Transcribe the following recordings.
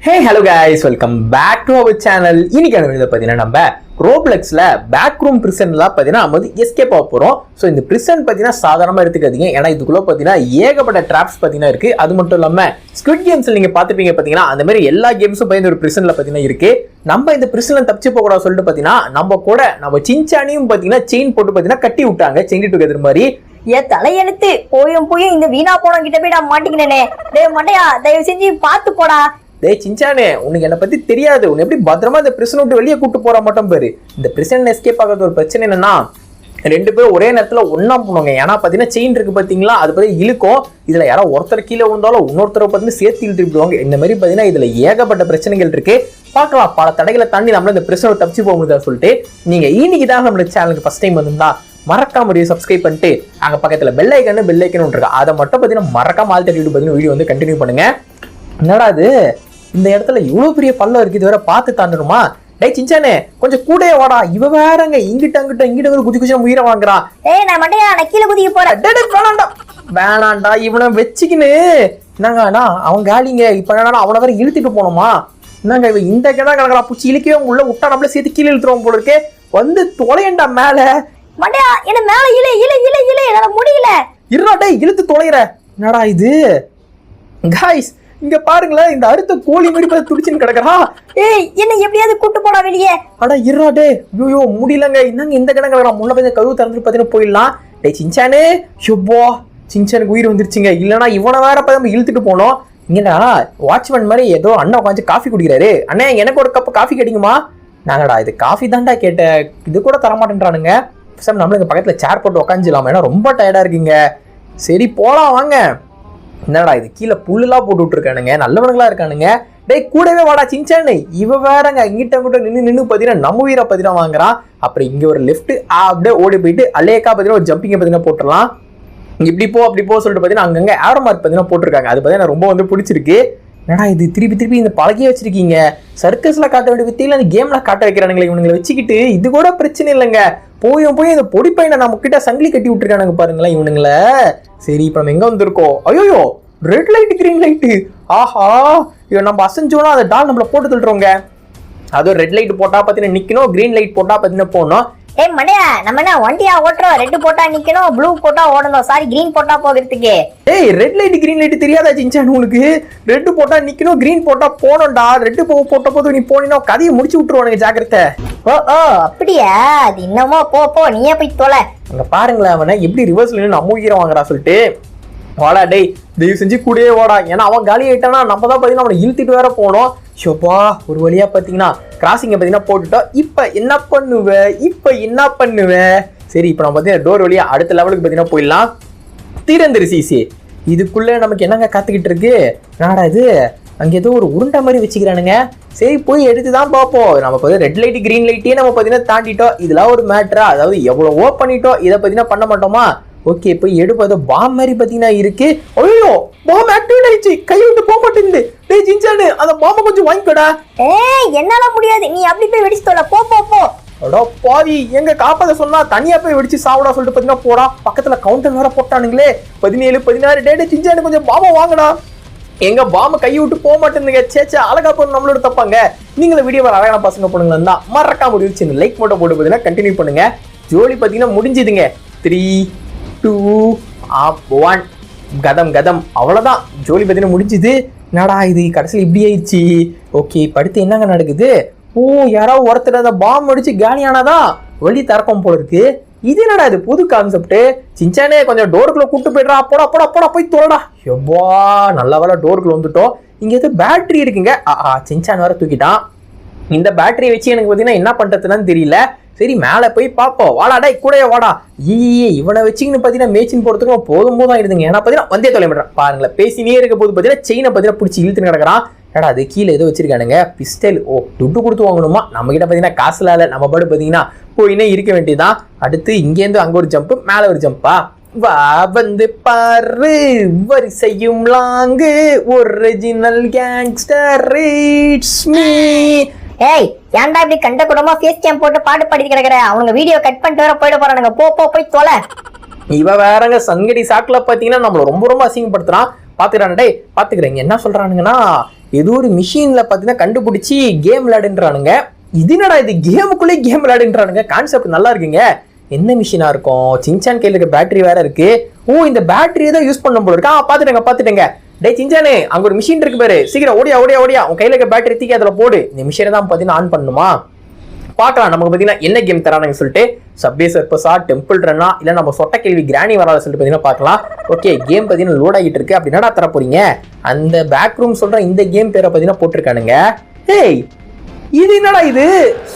Hey hello guys, welcome back to our channel. இன்னைக்கான வீடியோல பாத்தீங்கன்னா நம்ம ரோப்ளெக்ஸ்ல பேக் ரூம் பிரிசன்ல பாத்தீங்கன்னா நம்ம எஸ்கேப் ஆக போறோம். சோ இந்த பிரிசன் பாத்தீங்கன்னா சாதாரணமா எடுத்துக்காதீங்க. ஏன்னா இதுக்குள்ள பாத்தீங்கன்னா ஏகப்பட்ட ட்ராப்ஸ் பாத்தீங்கன்னா இருக்கு. அது மட்டும் இல்லாம ஸ்குவிட் கேம்ஸ்ல நீங்க பாத்துப்பீங்க பாத்தீங்கன்னா அந்த மாதிரி எல்லா கேம்ஸும் பாத்தீங்கன்னா ஒரு பிரிசன்ல பாத்தீங்கன்னா இருக்கு. நம்ம இந்த பிரிசன்ல தப்பிச்சு போக கூடாது சொல்லிட்டு பாத்தீங்கன்னா நம்ம சின்சானியும் பாத்தீங்கன்னா செயின் போட்டு பாத்தீங்கன்னா கட்டி விட்டாங்க செயின் டுகெதர் மாதிரி. ஏன் தலையெழுத்து போயும் இந்த வீணா போன கிட்ட போய் நான் மாட்டிக்கினேனே. டேய் மண்டையா, தயவு செஞ்சு பாத்து போடா. டேய் சின்சானே, உனக்கு என்ன பத்தி தெரியாது. உன்னை எப்படி பத்திரமா இந்த பிரிசன் விட்டு வெளியே கூட்டு போற மட்டும் பாரு. இந்த பிரிசன் எஸ்கேப் ஆகிறது ஒரு பிரச்சனை என்னன்னா, ரெண்டு பேரும் ஒரே நேரத்துல ஒன்னா போனவங்க. ஏன்னா பாத்தீங்கன்னா செயின் இருக்கு பாத்தீங்களா, அது பத்தி இழுக்கும். இதுல யாரோ ஒருத்தர் கீழே விழுந்தாலும் இன்னொருத்தரை பார்த்து சேர்த்து இழுத்து விடுவாங்க. இந்த மாதிரி பாத்தீங்கன்னா இதுல ஏகப்பட்ட பிரச்சனைகள் இருக்கு. பார்க்கலாம், பல தடைகளை தாண்டி நம்மள இந்த பிரிசனை தப்பிச்சு போக முடியாது சொல்லிட்டு நீங்க இன்னைக்கு தான் நம்ம சேனலுக்கு ஃபர்ஸ்ட் டைம் வந்திருந்தா மறக்காம வீடியோ சப்ஸ்கிரைப் பண்ணிட்டு அங்க பக்கத்துல பெல் ஐக்கன் இருக்கு, அதை மட்டும் பாத்தீங்கன்னா மறக்காம ஆல் தட்டிட்டு பாத்தீங்கன்னா வீடியோ வந்து கண்டினியூ பண்ணுங்க. என்னடா இது, இந்த இடத்துல இவ்வளவு பெரிய பள்ளம் இருக்கு, இது வேற பார்த்து தாண்டணுமா? டேய் சின்சானே, கொஞ்சம் கூட வாடா. இவ வேறங்க இங்கிட்ட குதி குச்சி உயிரை வாங்குறான். ஏய் நான் மண்டையா, நான் கீழே குதிக்க போறேன். வேணாண்டா, இவனை வச்சுக்கின்னு என்னங்கண்ணா அவன் காலிங்க. இப்ப என்னன்னா அவனை வேற இழுத்துட்டு போனோமா? என்னங்க இவன் இந்த கிணறு கிடக்குறா, பூச்சி இழுக்கவே உள்ள விட்டா நம்மள சேர்த்து கீழே இழுத்துருவோம் போல இருக்கே. வந்து தொலையண்டா மேல. மண்டையா, என்ன மேல இழு என்னால முடியல. இருடா டேய், இழுத்து தொலைற. என்னடா இது காய்ஸ், இங்க பாருங்களேன், இந்த அறுத்த கோழி மாதிரி துடிச்சுன்னு கிடக்குறா. ஏய் என்ன எப்படியாவது கூட்டு போடா வெளியே. அடா இருடா டே, ஐயோ முடியலங்க. என்னங்க இந்த கிணறு கிடக்குறா, முன்ன போய் கதவு திறந்துட்டு பாத்தீங்கன்னா போயிடலாம். டே சின்சானே, ஷுப்போ சின்சானுக்கு உயிர் வந்துருச்சுங்க. இல்லைன்னா இவனை வேற நம்ம இழுத்துட்டு போனோம். இங்கடா வாட்ச்மேன் மாதிரி ஏதோ அண்ணா உட்காந்து காஃபி குடிக்கிறாரு. அண்ணே எனக்கு ஒரு கப் காஃபி கிடைக்குமா? நாங்கடா இது காஃபி தான்டா கேட்டேன், இது கூட தரமாட்டேன்றானுங்க. நம்மளுக்கு பக்கத்துல சேர் போட்டு உக்காந்துலாமா? ஏன்னா ரொம்ப டயர்டா இருக்கீங்க. சரி போலாம் வாங்க. என்னடா இது கீழே புல்லுலாம் போட்டு விட்டுருக்கானுங்க, நல்லவனுங்களா இருக்கானுங்க. டேய் கூடவே வாடா சின்சானே. இவ வேறங்க இங்கிட்ட நின்று பாத்தீங்கன்னா நம்ம உயிரை பாத்தீங்கன்னா வாங்குறான். அப்புறம் இங்க ஒரு லெஃப்ட் அப்படியே ஓடி போயிட்டு அலேக்கா பாத்தீங்கன்னா ஒரு ஜம்பிங்க பாத்தீங்கன்னா போட்டுடலாம். இப்படி போ அப்படி போ சொல்லிட்டு பாத்தீங்கன்னா அங்கங்க ஏரோ மார்க் பாத்தீங்கன்னா போட்டிருக்காங்க. அது பாத்தீங்கன்னா ரொம்ப வந்து பிடிச்சிருக்கு. என்னடா இது திருப்பி இந்த பழகியே வச்சிருக்கீங்க. சர்க்கஸ்ல காட்ட வேண்டிய வித்தியில அந்த கேம்ல காட்ட வைக்கிறானுங்களே இவனுங்களை வச்சுக்கிட்டு. இது கூட பிரச்சனை இல்லைங்க. போய் இந்த பொடி பையனை நம்ம கிட்ட சங்கிலி கட்டி விட்டுருக்கானுங்க பாருங்களேன் இவனுங்கள. சரி இப்ப நம்ம எங்க வந்திருக்கோம்? ஐயோ ரெட் லைட் கிரீன் லைட்டு. ஆஹா, இவன் நம்ம அசைஞ்சோன்னா அந்த டால் நம்மள போட்டு தள்ளுறோங்க. அதுவும் ரெட் லைட் போட்டா பாத்தீங்கன்னா நிக்கணும், கிரீன் லைட் போட்டா பாத்தீங்கன்னா போகணும். ஏய் மண்டையா, நம்ம என்ன வண்டியா ஓட்டுறோம்? ரெட் போட்டா நிக்கணும், ப்ளூ போட்டா ஓடணும், சாரி கிரீன் போட்டா போகிறதுக்கு. ஏய் ரெட் லைட் கிரீன் லைட் தெரியாதா சின்சான் உனக்கு? ரெட் போட்டா நிக்கணும், கிரீன் போட்டா போனோம்டா. ரெட் போட்ட போது நீ போனீங்கன்னா கதையை முடிச்சு விட்டுருவானுங்க, ஜாக்கிரதை. ஓ அப்படியா? அது இன்னமோ போ நீயே போய் தொலை. அங்க பாருங்களேன் அவனை எப்படி ரிவர்ஸ்ல நம்ம உயிரை வாங்குறா சொல்லிட்டு. வாடா டேய், தயவு செஞ்சு கூடயே வாடா. ஏன்னா அவன் காலி ஆயிட்டானா நம்ம தான் பாத்தீங்கன்னா அவனை இழுத்துட்டு வேற போனோம். ஷோப்பா ஒரு வழியா பாத்தீங்கன்னா கிராசிங்க பாத்தீங்கன்னா போட்டுட்டோம். இப்ப என்ன பண்ணுவ? சரி இப்ப நம்ம பாத்தீங்கன்னா டோர் வழியா அடுத்த லெவலுக்கு பாத்தீங்கன்னா போயிடலாம். தீரந்திரு சிசி, இதுக்குள்ள நமக்கு என்னங்க காத்துக்கிட்டு இருக்கு? நாடா இது அங்க ஏதோ ஒரு உருண்டை மாதிரி வச்சுக்கிறானுங்க. சரி போய் எடுத்துதான் பார்ப்போம். நம்ம பார்த்தா ரெட் லைட் கிரீன் லைட்டையே நம்ம பார்த்தீங்கன்னா தாண்டிட்டோம். இதெல்லாம் ஒரு மேட்டரா? அதாவது எவ்வளவோ பண்ணிட்டோம், இதை பார்த்தீங்கன்னா பண்ண மாட்டோமா? ஓகே போய் எடுப்பது பாம் மாதிரி பார்த்தீங்கன்னா இருக்கு. ஐயோ பாம் ஆக்டிவேட் ஆயிடுச்சு, கை விட்டு போக மாட்டேங்குது. டேய் ஜின்சானு, அந்த பாம்பை கொஞ்சம் வாங்கிக்கோடா. என்னால முடியாது, நீ அப்படி போய் வெடிச்சு தோல. போ. அடோ பாவி, எங்க காப்பாத சொன்னா தனியா போய் வெடிச்சு சாவடா சொல்லிட்டு பார்த்தீங்கன்னா போடா. பக்கத்துல கவுண்டர் வேற போட்டானுங்களே. 17 16. டே ஜின்சானு கொஞ்சம் பாம்பை வாங்கடா. எங்க பாம்பு கையை விட்டு போக மாட்டேங்குங்க. சேச்சா அழகா போன நம்மளோட தப்பாங்க. நீங்க இந்த வீடியோ அழகான பசங்க பொண்ணுங்களா இருந்தா மறக்காம ஒரு சின்ன லைக் மட்டும் போட்டு பார்த்தீங்கன்னா கண்டினியூ பண்ணுங்க. ஜோலி பார்த்தீங்கன்னா முடிஞ்சுதுங்க. 3 2 1 கதம் அவ்வளவுதான். ஜோலி பார்த்தீங்கன்னா முடிஞ்சுது. என்னடா இது கடைசியில் இப்படி ஆயிடுச்சு? ஓகே படுத்து என்னங்க நடக்குது? ஓ யாராவது ஒருத்தர் அந்த பாம்பு அடிச்சு காலியானாதான் வழி திறக்கும் போல இருக்கு. இது என்னடா இது புது கான்செப்ட்? சின்சானே கொஞ்சம் டோருக்குள்ள கூட்டு போயிடுறா. போடா போய் தோடா. எவ்வா நல்ல வேலை டோருக்குள்ள வந்துட்டோம். இங்க எது பேட்டரி இருக்குங்க. சின்சான் வேற தூக்கிட்டான். இந்த பேட்டரியை வச்சு எனக்கு பார்த்தீங்கன்னா என்ன பண்றதுன்னு தெரியல. சரி மேலே போய் பார்ப்போம். வாடாடா கூடயே வாடா. இவனை வச்சுக்கின்னு பார்த்தீங்கன்னா மேய்ச்சின்னு போறதுக்கு போதும் ஆயிடுதுங்க. ஏன்னா பார்த்தீங்கன்னா வந்தே தொலைமிடுறான் பாருங்களேன். பேசினே இருக்க போது பார்த்தீங்கன்னா செயினை பார்த்தீங்கன்னா பிடிச்சி இழுத்துன்னு கிடக்குறான். ஏடா அது கீழே ஏதோ வச்சிருக்கானுங்க பிஸ்டல். ஓ துட்டு கொடுத்து வாங்கணுமா? நம்ம கிட்ட பார்த்தீங்கன்னா காசுல இல்லை, நம்ம பாடு பார்த்தீங்கன்னா போயினே இருக்க வேண்டியதுதான். அடுத்து இங்கேருந்து அங்கே ஒரு ஜம்ப், மேலே ஒரு ஜம்பா. வா வந்து பாரு வரிசையும் long original gangster it's me. ஏய் ஏன்டா இப்படி கண்ட கூடமா ஃபேஸ் கேம் போட்டு பாட்டு பாடி கிடக்குற? அவங்க வீடியோ கட் பண்ணிட்டு வர போயிட போறானுங்க. போய் தொலை. இவ வேறங்க சங்கடி சாக்குல பாத்தீங்கன்னா நம்மள ரொம்ப அசிங்கப்படுத்துறான். பாத்துக்கிறான். டேய் பாத்துக்கிறேன் என்ன சொல்றானுங்கன்னா, ஏதோ ஒரு மிஷின்ல பாத்தீங்கன்னா கண்டுபிடிச்சி கேம் விளையாடுன்றானுங்க. இது என்னடா இது, கேமுக்குள்ளே கேம் விளையாடுன்றானுங்க. கான்செப்ட் நல்லா இருக்குங்க. என்ன மிஷினா இருக்கும்? சின்சான் கையில இருக்க பேட்டரி வேற இருக்கு. ஓ, இந்த பேட்டரியை தான் யூஸ் பண்ண போல இருக்கா. பாத்துட்டேங்க. டேய் சின்சானே, அங்க ஒரு மிஷின் இருக்கு பாரு, சீக்கிரம் ஓடியா உன் கையில இருக்க பேட்டரி தூக்கி அதுல போடு. இந்த மிஷினை தான் பாத்தீங்கன்னா ஆன் பண்ணுமா. பார்க்கலாம் நமக்கு பாத்தீங்கன்னா என்ன கேம் தரானுங்க சொல்லிட்டு. சப்வே சர்பஸா, டெம்பிள் ரன்னா, இல்ல நம்ம சொட்ட கேள்வி கிராணி வராத சொல்லிட்டு பாத்தீங்கன்னா பார்க்கலாம். ஓகே, கேம் பாத்தீங்கன்னா லோட் ஆகிட்டு இருக்கு. அப்படி என்னடா தர போறீங்க? அந்த பேக் ரூம் சொல்ற இந்த கேம் பேரை பாத்தீங்கன்னா போட்டிருக்கானுங்க. ஏய், இது என்னடா இது,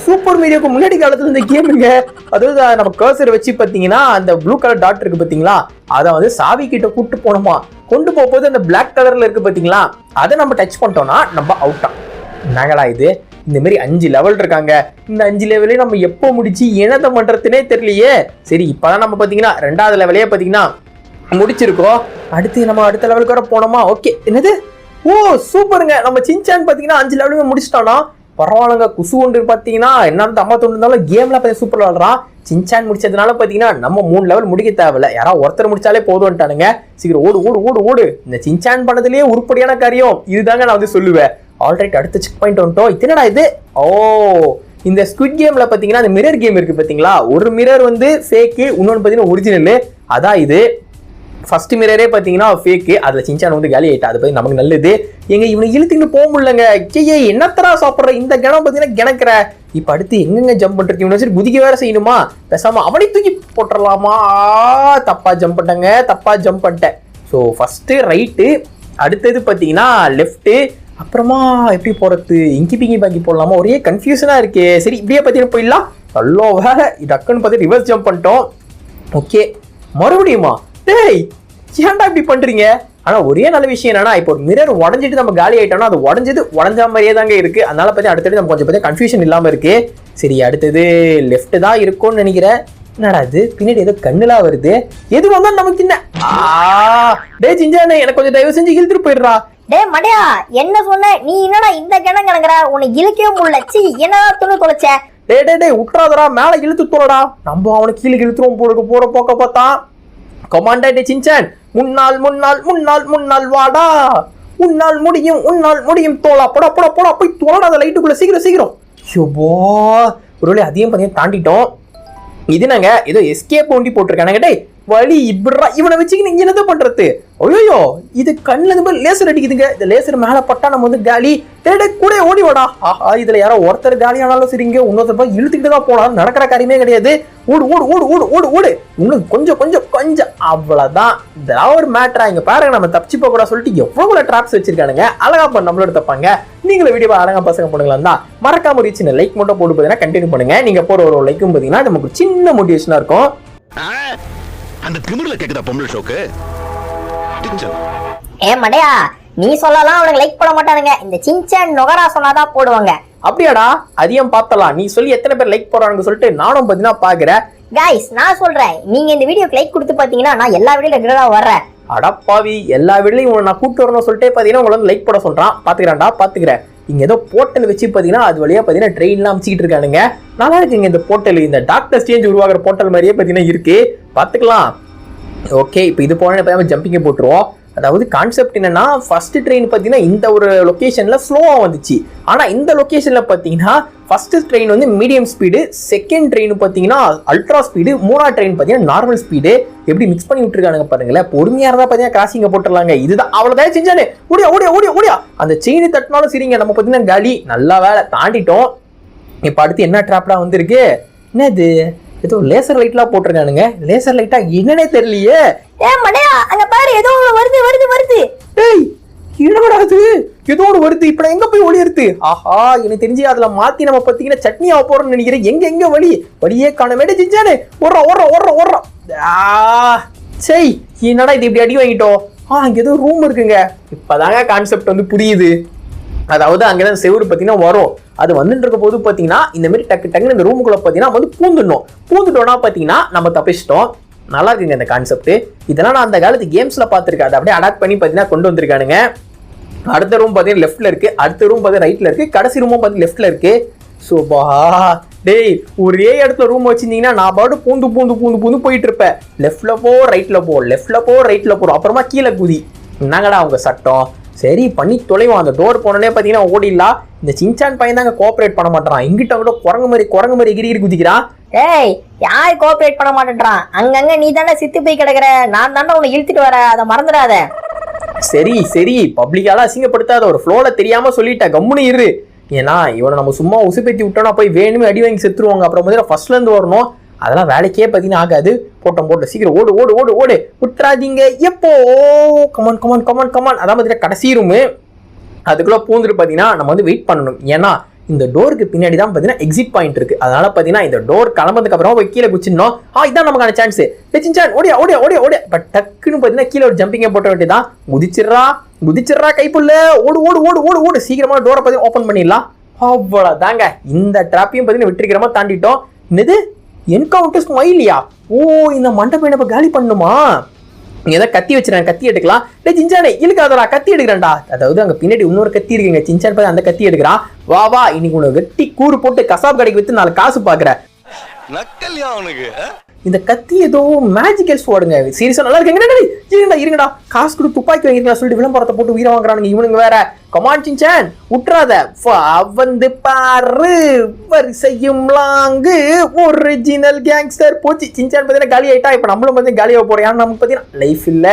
சூப்பர் மீடியோக்கு முன்னாடி காலத்துல இந்த கேமுங்க. அதாவது நம்ம கர்சர் வச்சு பாத்தீங்கன்னா அந்த ப்ளூ கலர் டாட் இருக்கு பாத்தீங்களா, அதை வந்து சாவி கிட்ட கூட்டு போனோமா. கொண்டு போகும்போது அந்த பிளாக் கலர்ல இருக்கு பாத்தீங்களா, அதை நம்ம டச் பண்ணிட்டோம்னா நம்ம அவுட்டா. என்னங்களா இது, இந்த மாதிரி 5 லெவல் இருக்காங்க. இந்த 5 லெவலையும் நம்ம எப்போ முடிச்சு என்னத்தை பண்றதுனே தெரியலையே. சரி, இப்பதான் நம்ம பாத்தீங்கன்னா 2வது லெவலே பாத்தீங்கன்னா முடிச்சிருக்கோம். அடுத்த லெவலுக்கு வர போனோமா. ஓகே, என்னது, ஓ சூப்பருங்க. நம்ம சின்சான் பாத்தீங்கன்னா 5 லெவலுமே முடிச்சிட்டோம்னா பரவாயில்லங்க. குசு ஒன்று பாத்தீங்கன்னா என்னன்னு அம்மா தோண்டு இருந்தாலும் கேம்ல பாத்தீங்கன்னா சூப்பர் விளாடுறான். சின்சான் முடிச்சதுனால பாத்தீங்கன்னா நம்ம 3 லெவல் முடிக்க தேவையில்ல, யாராவது ஒருத்தர் முடிச்சாலே போதும்ட்டானுங்க. சீக்கிரம் ஓடு. இந்த சின்சான் பண்ணதுலயே உருப்படியான காரியம் இதுதாங்க நான் வந்து சொல்லுவேன். ஆல்ரைட், அடுத்த செக் பாயிண்ட் வந்துட்டோம். என்னடா இது, ஓ இந்த ஸ்குவிட் கேம்ல பாத்தீங்கன்னா அந்த மிரர் கேம் இருக்கு பாத்தீங்களா. ஒரு மிரர் வந்து ஃபேக்கு, இன்னொன்னு பாத்தீங்கன்னா ஒரிஜினல். அதான் இது ஃபர்ஸ்ட் மிரரே பாத்தீங்கன்னா ஃபேக்கு. அதுல சின்சான் வந்து காலி ஆயிட்டா. அது பத்தி நமக்கு நல்லது. எங்க இவனை இழுத்துக்கிட்டு போக முடியலங்க. என்னத்தரா சாப்பிடுற இந்த கிணம் பாத்தீங்கன்னா கிணக்குற. இப்ப அடுத்து எங்கெங்க ஜம்ப் பண்றது, இவனை வச்சு குதிக்க வேற செய்யணுமா. பேசாம அவனை தூக்கி போட்டுடலாமா. தப்பா ஜம்ப் பண்ணிட்டேன். ஸோ ஃபர்ஸ்ட் ரைட்டு, அடுத்தது பாத்தீங்கன்னா லெஃப்ட், அப்புறமா எப்படி போறது, இங்கி பிங்கி பாக்கி போடலாமா, ஒரே கன்ஃபியூஷனா இருக்கு. சரி, இப்படியே பாத்தீங்கன்னா போயிடலாம். நல்லோ வேற டக்குன்னு பார்த்து ரிவர்ஸ் ஜம்ப் பண்ணிட்டோம். ஓகே, மறுபடியுமா. டேய், ஏன்டா இப்படி பண்றீங்க? ஆனா ஒரே நல்ல விஷயம் என்னன்னா, இப்போ ஒரு மிரர் உடஞ்சிட்டு நம்ம காலி ஆயிட்டோம்னா அது உடஞ்ச மாதிரியே தாங்க இருக்கு. அதனால பத்தி அடுத்தது நம்ம கொஞ்சம் கன்ஃபியூஷன் இல்லாம இருக்கு. சரி, அடுத்தது லெஃப்ட் தான் இருக்கும்னு நினைக்கிறேன். என்னடா இது, பின்னாடி ஏதோ கண்ணுலாம் வருது. எது வந்தாலும் நமக்கு என்ன. டேய் சின்சானே, எனக்கு கொஞ்சம் தயவு செஞ்சு இழுத்துட்டு போயிடுறா. டே மடையா, என்ன சொன்ன நீ? என்னடா இந்த கிணம் கிடங்குற, உன்னை இழுக்கவே முடியல. சி, என்னடா துணி தொலைச்ச? டே உட்றாதரா, மேல இழுத்து தோலடா. நம்ம அவனை கீழே இழுத்துருவோம் போற போக்க பார்த்தா. கமாண்டர் சின்சான், முன்னால் வாடா. உன்னால் முடியும் தோலா. போடா போய் தோலடா அந்த லைட்டுக்குள்ள. சீக்கிரம். ஷோபோ, ஒருவேளை அதையும் பார்த்தீங்கன்னா தாண்டிட்டோம். இது நாங்க ஏதோ எஸ்கேப் ஒண்டி போட்டிருக்கானுங்க. டேய் வழி இப்படா, இவனை வச்சுக்கு நீங்க என்னது பண்றது? ஐயோ, இது கண்ணுல இருந்து லேசர் அடிக்குதுங்க. இந்த லேசர் மேல பட்டா நம்ம வந்து காலி. டே கூட ஓடி வாடா. ஆஹா, இதுல யாரோ ஒருத்தர் காலி ஆனாலும் சரிங்க, இன்னொருத்தர் இழுத்துக்கிட்டு தான் போலாம். நடக்கிற காரியமே கிடையாது. ஓடு. இன்னும் கொஞ்சம் அவ்வளவுதான். இதெல்லாம் ஒரு மேட்டரா? இங்க பாருங்க, நம்ம தப்பிச்சு போக கூட சொல்லிட்டு எவ்வளவு டிராப்ஸ் வச்சிருக்கானுங்க. அழகா நம்மளோட தப்பாங்க. நீங்களும் வீடியோ அழகா பசங்க பண்ணுங்களா தான் மறக்காம ஒரு சின்ன லைக் மட்டும் போட்டு பாத்தீங்கன்னா கண்டினியூ பண்ணுங்க. நீங்க போற ஒரு லைக்கும் பாத்தீங்கன்னா நமக்கு சின்ன மோட்டிவேஷனா இருக்கும். அந்த திமிர்ல கேக்குதா பொம்பளை ஷோக்கு? ஏ மடையா, நீ சொல்லலாம் அவனுக்கு லைக் போட மாட்டானுங்க. இந்த சின்சான் நொகரா சொன்னாதான் போடுவாங்க. அப்படியாடா, அதையும் பார்த்தலாம். நீ சொல்லி எத்தனை பேர் லைக் போறான்னு சொல்லிட்டு நானும் பாத்தீங்கன்னா பாக்குறேன். கைஸ், நான் சொல்றேன், நீங்க இந்த வீடியோக்கு லைக் கொடுத்து பாத்தீங்கன்னா நான் எல்லா வீடியோ ரெகுலரா வர்றேன். அடப்பாவி, எல்லா வீட்லயும் நான் கூப்பிட்டு வரணும் சொல்லிட்டு பாத்தீங்கன்னா உங்களை வந்து லைக் போட சொல்றான். பாத்துக்கிறேன். இங்க ஏதோ போர்ட்டல் வச்சு பாத்தீங்கன்னா அது வழியா பாத்தீங்கன்னா ட்ரெயின்லாம் அமைச்சிட்டு இருக்கானுங்க. நல்லா இருக்குங்க இந்த போர்ட்டல். இந்த டாக்டர் ஸ்டேஞ்ச் உருவாக்குற போர்ட்டல் மாதிரியே பாத்தீங்கன்னா இருக்கு. பாத்துக்கலாம். ஓகே, இப்போ இது போன ஜம்பிங்க போட்டுருவோம். அதாவது கான்செப்ட் என்னன்னா, ஃபர்ஸ்ட் ட்ரெயின் பார்த்தீங்கன்னா இந்த ஒரு லொக்கேஷன்ல ஸ்லோவாக வந்துச்சு. ஆனால் இந்த லொக்கேஷன்ல பார்த்தீங்கன்னா ஃபர்ஸ்ட் ட்ரெயின் வந்து மீடியம் ஸ்பீடு, செகண்ட் ட்ரெயின் பார்த்தீங்கன்னா அல்ட்ரா ஸ்பீடு, மூணாவது ட்ரெயின் பார்த்தீங்கன்னா நார்மல் ஸ்பீடு. எப்படி மிக்ஸ் பண்ணி விட்டுருக்கானுங்க பாருங்களேன். பொறுமையாக இருந்தால் பார்த்தீங்கன்னா கிராசிங்க போட்டுடலாங்க. இதுதான் அவ்வளோதான் செஞ்சானே. ஓடியா. அந்த செயின் தட்டினாலும் சரிங்க, நம்ம பார்த்தீங்கன்னா காலி. நல்லா வேலை தாண்டிட்டோம். இப்போ அடுத்து என்ன ட்ராப்லாம் வந்துருக்கு? என்னது, ஏதோ லேசர் லைட்லாம் போட்டிருக்கானுங்க. லேசர் லைட்டா என்னன்னே தெரியலையே. மடையா, அங்க பாரு, ஏதோ வருது. ஏய், என்னடா அது, ஏதோ ஒரு வருது. இப்ப எங்க போய் ஒளியறது? ஆஹா, எனக்கு தெரிஞ்சு அதுல மாத்தி நம்ம பாத்தீங்கன்னா சட்னி ஆக போறோம்னு நினைக்கிறேன். எங்க வழியே காணமே. செஞ்சானே ஓடுறா. சரி, என்னடா இது இப்படி அடி வாங்கிட்டோம். அங்க ஏதோ ரூம் இருக்குங்க. இப்பதாங்க கான்செப்ட் வந்து புரியுது. அதாவது அங்கதான் செவுரு பாத்தீங்கன்னா வரும். அது வந்துட்டு இருக்க போது பாத்தீங்கன்னா இந்த மாதிரி டக்குன்னு இந்த ரூமுக்குள்ள பாத்தீங்கன்னா வந்து பூந்துட்டோம்னா பாத்தீங்கன்னா நம்ம தப்பிச்சிட்டோம். நல்லா இருக்குங்க இந்த கான்செப்ட். இதெல்லாம் நான் அந்த காலத்து கேம்ஸ்ல பாத்துருக்கேன். அதை அப்படியே அடாப்ட் பண்ணி பாத்தீங்கன்னா கொண்டு வந்திருக்கானுங்க. அடுத்த ரூம் பாத்தீங்கன்னா லெஃப்ட்ல இருக்கு, அடுத்த ரூம் பாத்தீங்கன்னா ரைட்ல இருக்கு, கடைசி ரூமும் பாத்தீங்கன்னா லெஃப்ட்ல இருக்கு. சோபா டேய், ஒரே இடத்துல ரூம் வச்சிருந்தீங்கன்னா நான் பாட்டு பூந்து போயிட்டு இருப்பேன். லெஃப்ட்ல போ ரைட்ல போ, அப்புறமா கீழே குதி. என்னங்கடா உங்க சட்டம்? சரி பண்ணி தொலைவான். அந்த டோர் போனோடனே பார்த்தீங்கன்னா ஓடிடலாம். இந்த சின்சான் பையன் தாங்க கோஆப்ரேட் பண்ண மாட்டான். இங்கிட்ட கூட குரங்கு மாதிரி எகிரி குதிக்கிறான். ஏய், யார் கோஆபரேட் பண்ண மாட்டேன்றான்? அங்கங்க நீ தானே சித்து போய் கிடக்குற, நான் தானே உன்னை இழுத்துட்டு வர, அதை மறந்துடாத. சரி பப்ளிக்கால அசிங்கப்படுத்தாத, ஒரு ஃப்ளோல தெரியாம சொல்லிட்ட, கம்முனு இரு. ஏன்னா இவனை நம்ம சும்மா உசுப்பேத்தி விட்டோம்னா போய் வேணுமே அடி வாங்கி செத்துருவாங்க. அப்புறம் முதல்ல ஃபர்ஸ்ட்ல இருந்து வரணும். அதெல்லாம் வேலைக்கே பார்த்தீங்கன்னா ஆகாது. போட்டோம் சீக்கிரம் ஓடு விட்டுறாதீங்க. எப்போ கமான் அதான் பார்த்தீங்கன்னா கடைசி ரூமு. அதுக்குள்ள பூந்துட்டு பார்த்தீங்கன்னா நம்ம வந்து வெயிட் பண்ணணும். ஏன்னா இந்த டோருக்கு பின்னாடி தான் பார்த்தீங்கன்னா எக்ஸிட் பாயிண்ட் இருக்கு. அதனால பார்த்தீங்கன்னா இந்த டோர் கிளம்புறதுக்கு அப்புறம் போய் கீழே குச்சிடணும். இதான் நமக்கான சான்ஸ். சின்சான் ஓடியா. பட் டக்குன்னு பார்த்தீங்கன்னா கீழே ஒரு ஜம்பிங்கை போட்ட வேண்டியதான். குதிச்சிடுறா கைப்புள்ள. ஓடு சீக்கிரமா டோரை பத்தி ஓபன் பண்ணிடலாம். அவ்வளவுதாங்க. இந்த டிராப்பையும் பார்த்தீங்கன்னா விட்டுருக்கிறமா தாண்டிட்டோம். என்னது என்கவுண்டர் ஸ்மைலியா? இந்த மண்டபம் என்ன காலி பண்ணுமா? ஏதோ கத்தி வச்சிருக்கேன், கத்தி எடுக்கலாம். சின்சானே இழுக்காதடா, கத்தி எடுக்கிறேன்டா. அதாவது அங்க பின்னாடி இன்னொரு கத்தி இருக்குங்க. சின்சான் பார்த்து அந்த கத்தி எடுக்கிறான். வா இன்னைக்கு உனக்கு வெட்டி கூறு போட்டு கசாப் கடைக்கு வித்து 4 காசு பாக்குற. நக்கல்யா அவனுக்கு. இந்த கத்தி ஏதோ மேஜிக்கல் ஸ்வாடுங்க. சீரியஸா நல்லா இருக்குங்க. இருங்கடா காசு கொடுத்து துப்பாக்கி வாங்கிருக்கா சொல்லிட்டு விளம்பரத்தை போட்டு உயிரை வாங்குறானுங்க இவனுங்க வேற. கமான் சின்சான் விட்டுறாத. வந்து பாரு வரிசையும் லாங்கு ஒரிஜினல் கேங்ஸ்டர். போச்சு சின்சான் பார்த்தீங்கன்னா காலி ஆயிட்டா. இப்ப நம்மளும் பார்த்தீங்கன்னா காலியாக போறோம். ஏன்னா நமக்கு பார்த்தீங்கன்னா லைஃப் இல்ல.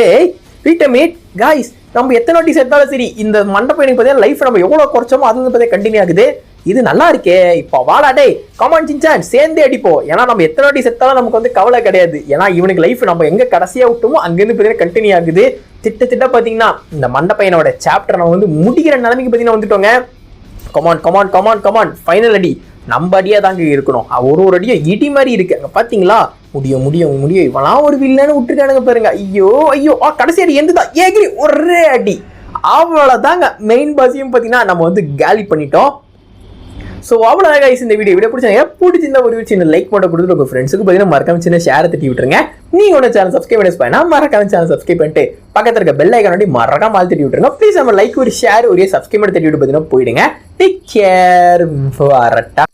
ஏய் வீட்டமேட் காய்ஸ், நம்ம எத்தனை வாட்டி சேர்த்தாலும் சரி இந்த மண்டபம் எனக்கு பார்த்தீங்கன்னா லைஃப் நம்ம எவ்வளவு குறைச்சோமோ அது வந்து பார்த்தீங்கன்னா கண்டினியூ ஆகுது. இது நல்லா இருக்கே. இப்போ வாடா டே கமான் சின்சான் சேர்ந்தே அடிப்போம். ஏன்னா நம்ம எத்தனை வாட்டி செத்தாலும் நமக்கு வந்து கவலை கிடையாது. ஏன்னா இவனுக்கு லைஃப் நம்ம எங்க கடைசியா விட்டோமோ அங்கிருந்து பார்த்தீங்கன்னா கண்டினியூ ஆகுது. திட்ட பார்த்தீங்கன்னா இந்த மண்டபையனோட சாப்டர் நம்ம வந்து முடிக்கிற நிலைமைக்கு பார்த்தீங்கன்னா வந்துட்டோங்க. கமான் ஃபைனல் அடி நம்ம அடியா தாங்க இருக்கணும். ஒரு அடியா இடி மாதிரி இருக்கு. அங்க பாத்தீங்களா? முடியும் இவெல்லாம் ஒரு வில்லன்னு விட்டுருக்கானுங்க பாருங்க. ஐயோ கடைசி அடி எந்ததான் ஏகிரி ஒரே அடி. அவ்வளவுதாங்க. மெயின் பாஸையும் பார்த்தீங்கன்னா நம்ம வந்து காலி பண்ணிட்டோம். ஸோ அவ்வளோதான் கைஸ் இந்த வீடியோ பிடிச்சிருந்தா ஒரு சின்ன லைக் மட்டும் கொடுத்துட்டு உங்கள் ஃப்ரெண்ட்ஸுக்கு பார்த்தீங்கன்னா மறக்காம சின்ன ஷேர் தட்டி விட்டுருங்க. நீங்கள் ஒன்று சேனல் சப்ஸ்கிரைப் பண்ணா மறக்காம சேனல் சப்ஸ்கிரைப் பண்ணிட்டு பக்கத்தில் இருக்க பெல் ஐக்கானோட மறக்காம ஆள் தட்டி விட்டுருங்க. ப்ளீஸ் நம்ம லைக் ஒரு ஷேர் ஒரு சப்ஸ்கிரைப் பண்ணி தட்டி விட்டு பார்த்தீங்கன்னா போயிடுங்க. Take care. வரட்டா.